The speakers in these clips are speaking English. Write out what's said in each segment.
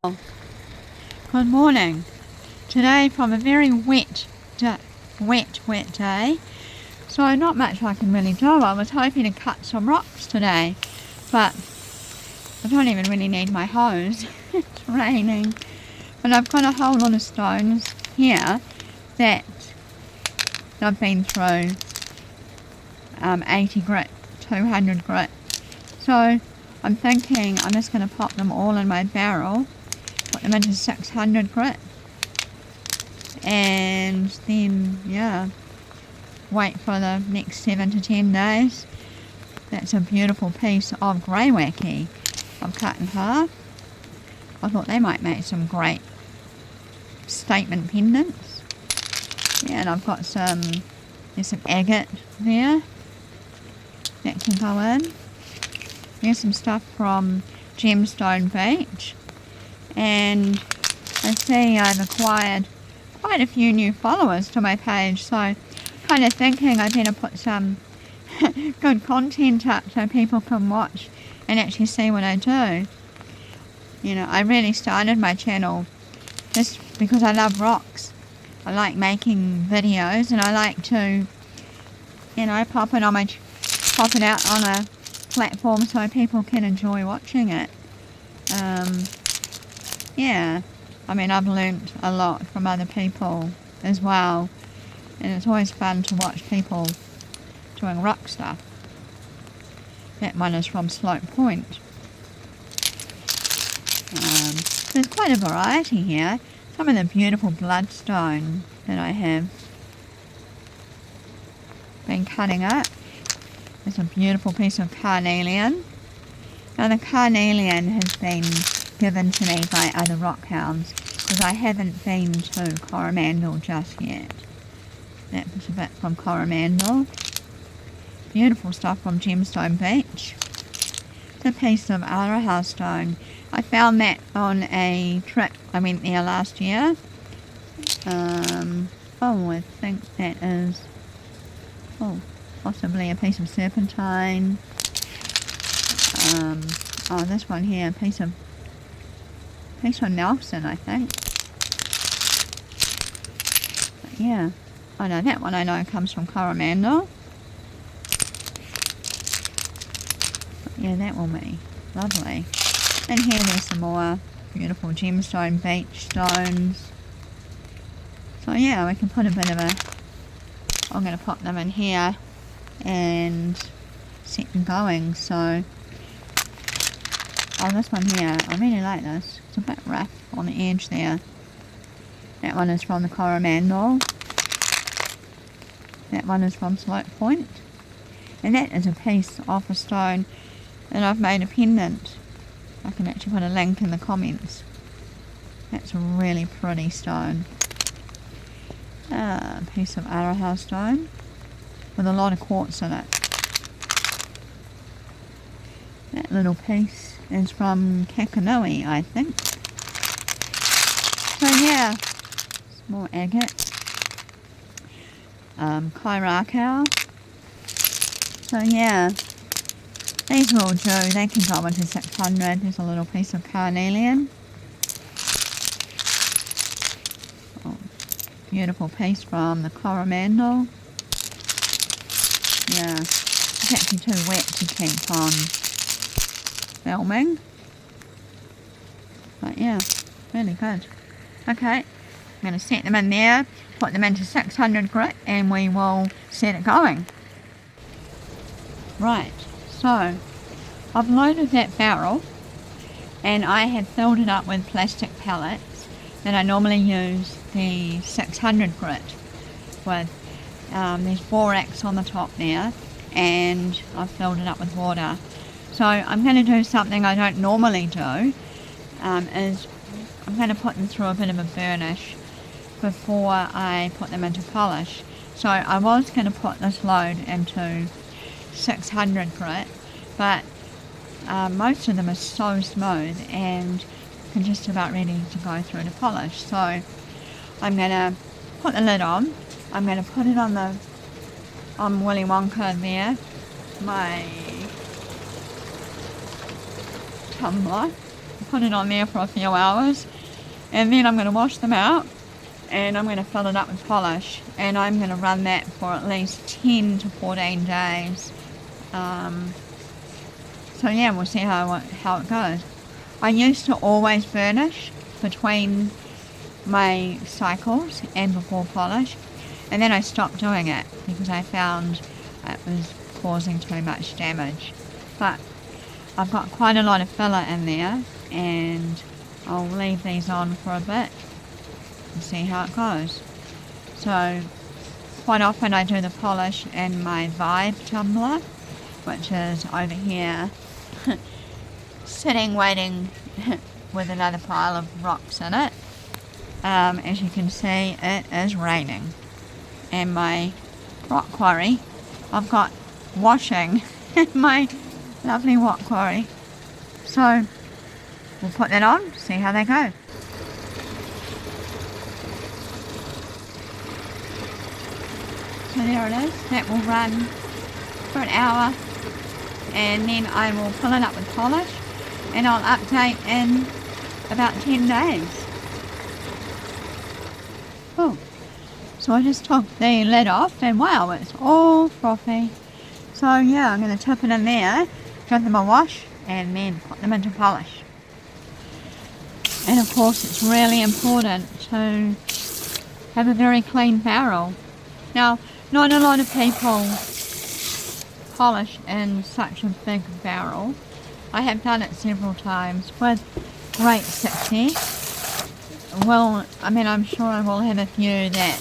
Good morning. Today from a very wet day, so not much I can really do. I was hoping to cut some rocks today, but I don't even really need my hose. It's raining, but I've got a whole lot of stones here that I've been through 80 grit, 200 grit, so I'm thinking I'm just going to pop them all in my barrel, put them into 600 grit, and then wait for the next 7 to 10 days. That's a beautiful piece of greywacke I've cut in half. I thought they might make some great statement pendants. Yeah, and I've got there's some agate there that can go in. There's some stuff from Gemstone Beach, and I see I've acquired quite a few new followers to my page, so kind of thinking I better put some good content up so people can watch and actually see what I do. You know, I really started my channel just because I love rocks. I like making videos, and I like to, pop it out on a platform so people can enjoy watching it. I mean, I've learnt a lot from other people as well, and it's always fun to watch people doing rock stuff. That one is from Slope Point. There's quite a variety here. Some of the beautiful bloodstone that I have been cutting up. There's a beautiful piece of Carnelian. Now the Carnelian has been given to me by other rock hounds because I haven't been to Coromandel just yet. That was a bit from Coromandel. Beautiful stuff from Gemstone Beach. It's a piece of Aroha stone. I found that on a trip I went there last year. I think that is possibly a piece of serpentine. This one here, a piece of Nelson, I think. But yeah, I know that one. I know comes from Coromandel. Yeah, that will be lovely. And here there's some more beautiful Gemstone Beach stones. So yeah, we can put a bit of I'm going to pop them in here and set them going. So, this one here, I really like this. It's a bit rough on the edge there. That one is from the Coromandel. That one is from Slope Point. And that is a piece off a stone, and I've made a pendant. I can actually put a link in the comments. That's a really pretty stone. A piece of Aroha stone with a lot of quartz in it. That little piece is from Kakanui, I think. So yeah, some more agate. Kairakau. So yeah, these will do. They can go into 600. There's a little piece of Carnelian. Beautiful piece from the Coromandel. Yeah, it's actually too wet to keep on filming. But yeah, really good. Okay, I'm going to set them in there, put them into 600 grit, and we will set it going. Right, so I've loaded that barrel, and I have filled it up with plastic pellets that I normally use the 600 grit with. There's borax on the top there, and I've filled it up with water. So I'm going to do something I don't normally do, is I'm going to put them through a bit of a burnish before I put them into polish. So I was going to put this load into 600 grit, but most of them are so smooth and are just about ready to go through to polish. So I'm going to put the lid on. I'm going to put it on Willy Wonka there, my tumbler, put it on there for a few hours, and then I'm going to wash them out, and I'm going to fill it up with polish, and I'm going to run that for at least 10 to 14 days. So yeah, we'll see how it goes. I used to always burnish between my cycles and before polish, and then I stopped doing it because I found it was causing too much damage. But I've got quite a lot of filler in there, and I'll leave these on for a bit and see how it goes. So quite often I do the polish in my Vibe tumbler, which is over here sitting waiting with another pile of rocks in it. As you can see, it is raining, and my rock quarry, I've got washing in my lovely rock quarry. So we'll put that on, see how they go. So there it is. That will run for an hour, and then I will fill it up with polish, and I'll update in about 10 days. Oh, so I just took the lid off, and wow, it's all frothy. So yeah, I'm going to tip it in there, give them a wash, and then put them into polish. And of course it's really important to have a very clean barrel. Now, not a lot of people polish in such a big barrel. I have done it several times with great success. Well, I mean, I'm sure I will have a few that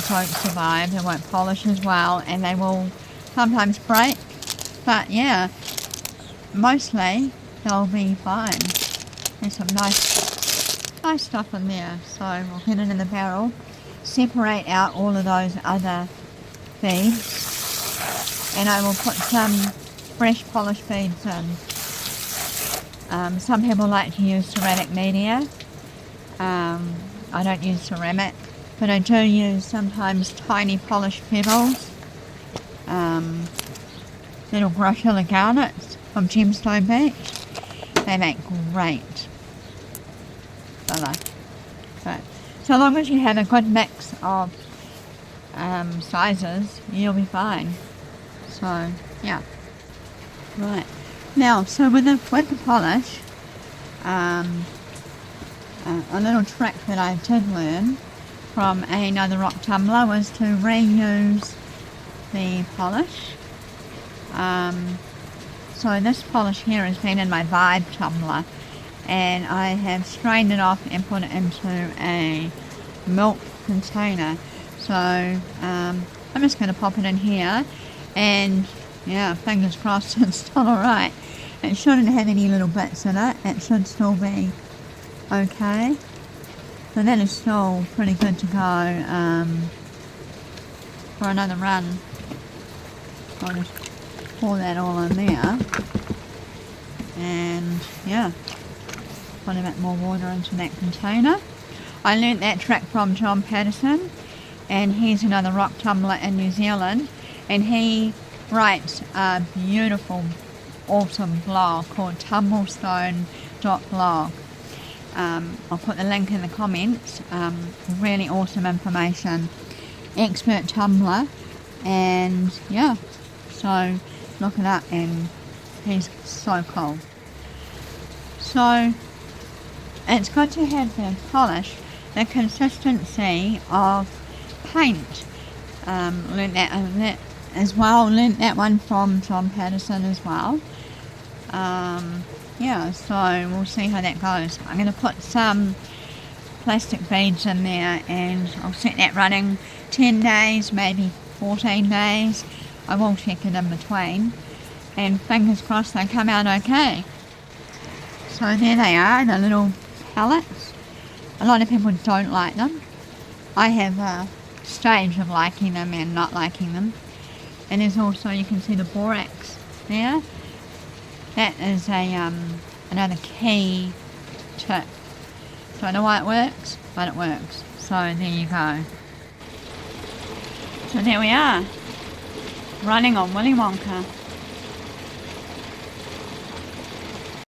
don't survive, they won't polish as well, and they will sometimes break. But yeah, mostly they'll be fine. There's some nice stuff in there. So we'll get it in the barrel, separate out all of those other beads, and I will put some fresh polished beads in. Some people like to use ceramic media. I don't use ceramic, but I do use sometimes tiny polished pebbles. Little Groshilla garnets from Gemstone Beach. They make great filler. But so long as you have a good mix of sizes, you'll be fine. So yeah. Right. Now, so with the polish, a little trick that I did learn from another rock tumbler was to reuse the polish. So this polish here has been in my Vibe tumbler, and I have strained it off and put it into a milk container. So I'm just going to pop it in here, and yeah, fingers crossed it's still alright. It shouldn't have any little bits in it. It should still be okay. So that is still pretty good to go for another run. I'll just pour that all in there, and yeah, put a bit more water into that container. I learnt that trick from John Paterson, and he's another rock tumbler in New Zealand, and he writes a beautiful, awesome blog called tumblestone.blog. I'll put the link in the comments. Really awesome information. Expert tumbler, and yeah, so look it up, and he's so cool. So it's good to have the polish, the consistency of paint. Learnt that as well. Learnt that one from John Paterson as well. Yeah, so we'll see how that goes. I'm going to put some plastic beads in there, and I'll set that running 10 days, maybe 14 days. I will check it in between, and fingers crossed they come out okay. So there they are, the little pellets. A lot of people don't like them. I have a stage of liking them and not liking them. And there's also, you can see the borax there. That is a another key tip. Don't know why it works, but it works. So there you go. So there we are, running on Willy Wonka.